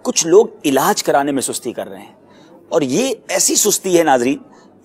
کچھ لوگ علاج کرانے میں سستی کر رہے ہیں، اور یہ ایسی سستی ہے ناظرین،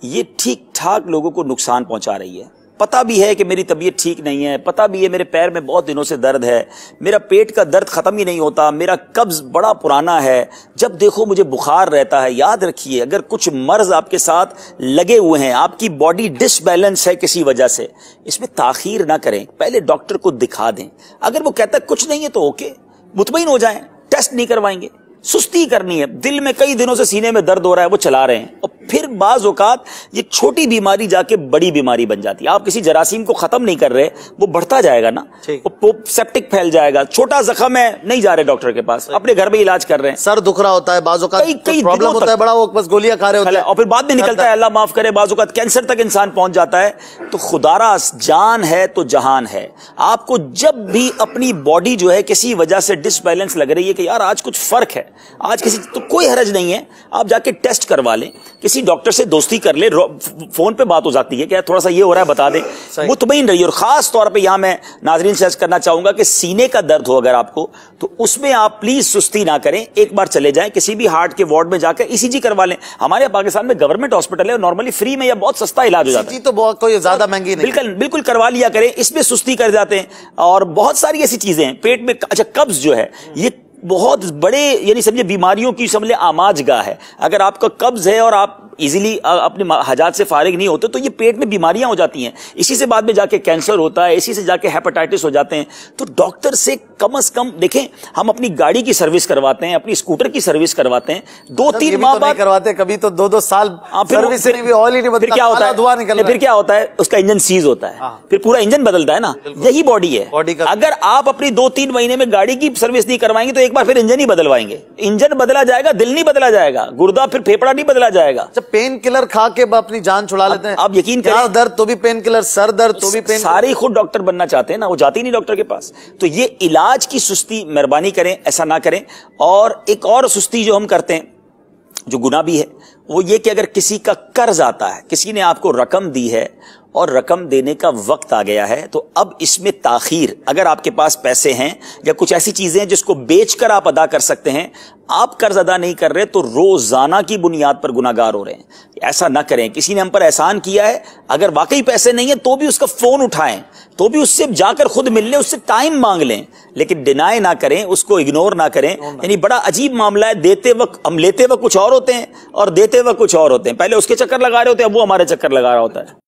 یہ ٹھیک ٹھاک لوگوں کو نقصان پہنچا رہی ہے۔ پتہ بھی ہے کہ میری طبیعت ٹھیک نہیں ہے، پتہ بھی ہے میرے پیر میں بہت دنوں سے درد ہے، میرا پیٹ کا درد ختم ہی نہیں ہوتا، میرا قبض بڑا پرانا ہے، جب دیکھو مجھے بخار رہتا ہے۔ یاد رکھیے، اگر کچھ مرض آپ کے ساتھ لگے ہوئے ہیں، آپ کی باڈی ڈس بیلنس ہے کسی وجہ سے، اس میں تاخیر نہ کریں، پہلے ڈاکٹر کو دکھا دیں۔ اگر وہ کہتا ہے کچھ نہیں ہے تو اوکے، مطمئن ہو جائیں، ٹیسٹ نہیں کروائیں گے۔ سستی کرنی ہے، دل میں کئی دنوں سے سینے میں درد ہو رہا ہے، وہ چلا رہے ہیں، اور پھر بعض اوقات یہ چھوٹی بیماری جا کے بڑی بیماری بن جاتی ہے۔ آپ کسی جراثیم کو ختم نہیں کر رہے، وہ بڑھتا جائے گا نا، وہ سیپٹک پھیل جائے گا۔ چھوٹا زخم ہے، نہیں جا رہے ڈاکٹر کے پاس، اپنے گھر میں علاج کر رہے ہیں۔ سر دکھ رہا ہوتا ہے، بعض اوقات پرابلم ہوتا ہے بڑا، وہ بس گولیاں کھا رہے ہوتے ہیں، اور پھر بعد میں نکلتا ہے، اللہ معاف کرے، بعض اوقات کینسر تک انسان پہنچ جاتا ہے۔ تو خدا را جان ہے تو جہان ہے۔ آپ کو جب بھی اپنی باڈی جو ہے کسی وجہ سے ڈس بیلنس لگ رہی ہے کہ یار آج کچھ فرق ہے، آج کسی، تو کوئی حرج نہیں ہے، آپ جا کے ٹیسٹ کروا لیں، کسی ڈاکٹر سے دوستی کر لیں، فون پہ بات ہو جاتی ہے کہ تھوڑا سا یہ ہو رہا ہے بتا دیں، مطمئن رہیے۔ اور خاص طور پہ یہاں میں ناظرین سے عرض کرنا چاہوں گا کہ سینے کا درد ہو اگر آپ کو، تو اس میں آپ پلیز سستی نہ کریں، ایک بار چلے جائیں کسی بھی ہارٹ کے وارڈ میں جا کے ای سی جی کروا لیں۔ ہمارے پاکستان میں گورنمنٹ ہاسپٹل ہے، اور نارملی فری میں یا بہت سستا علاج ہو جاتا ہے، تو بہت کوئی زیادہ مہنگی نہیں، بالکل کروا لیا کریں، اس میں سستی کر جاتے ہیں۔ اور بہت ساری ایسی چیزیں ہیں پیٹ میں، اچھا قبض جو ہے یہ بہت بڑے یعنی سمجھے بیماریوں کی سمجھے آماج گاہ ہے۔ اگر آپ کا قبض ہے اور آپ ایزیلی اپنے حاجات سے فارغ نہیں ہوتے تو یہ پیٹ میں بیماریاں ہو جاتی ہیں، اسی سے بعد میں جا کے کینسر ہوتا ہے، اسی سے جا کے ہیپاٹائٹس ہو جاتے ہیں۔ تو ڈاکٹر سے کم از کم دیکھیں، ہم اپنی گاڑی کی سروس کرواتے ہیں، اپنی اسکوٹر کی سروس کرواتے ہیں، 2-3 ماہ بعد کرواتے، کبھی تو 2-2 سال سروس نہیں بھی، آئل ہی نہیں بدلتا، پھر کیا ہوتا ہے اس کا انجن سیز ہوتا ہے، پھر پورا انجن بدلتا ہے نا۔ یہی باڈی ہے، اگر آپ اپنی 2-3 مہینے میں گاڑی کی سروس نہیں کروائیں گے تو ایک بار پھر انجن ہی بدلوائیں گے، انجن بدلا جائے گا، دل نہیں بدلا جائے گا، گردہ پھر پھیپڑا نہیں بدلا جائے گا۔ پین کلر کھا کے اپنی جان چھڑا لیتے ہیں، آپ یقین کریں، درد تو بھی پین کلر، سر درد تو بھی پین، سارے خود ڈاکٹر بننا چاہتے ہیں نا، وہ جاتے ہی نہیں ڈاکٹر کے پاس۔ تو یہ علاج کی سستی مہربانی کریں، ایسا نہ کریں۔ اور ایک اور سستی جو ہم کرتے ہیں، جو گناہ بھی ہے، وہ یہ کہ اگر کسی کا قرض آتا ہے، کسی نے آپ کو رقم دی ہے اور رقم دینے کا وقت آ گیا ہے، تو اب اس میں تاخیر، اگر آپ کے پاس پیسے ہیں یا کچھ ایسی چیزیں ہیں جس کو بیچ کر آپ ادا کر سکتے ہیں، آپ قرض ادا نہیں کر رہے تو روزانہ کی بنیاد پر گناہگار ہو رہے ہیں۔ ایسا نہ کریں، کسی نے ہم پر احسان کیا ہے، اگر واقعی پیسے نہیں ہیں تو بھی اس کا فون اٹھائیں، تو بھی اس سے جا کر خود مل لیں، اس سے ٹائم مانگ لیں، لیکن ڈینائی نہ کریں، اس کو اگنور نہ کریں۔ یعنی بڑا عجیب معاملہ ہے، دیتے وقت ہم لیتے وقت کچھ اور ہوتے ہیں اور دیتے وقت کچھ اور ہوتے ہیں، پہلے اس کے چکر لگا رہے ہوتے ہیں، اب وہ ہمارے چکر لگا رہا ہوتا ہے۔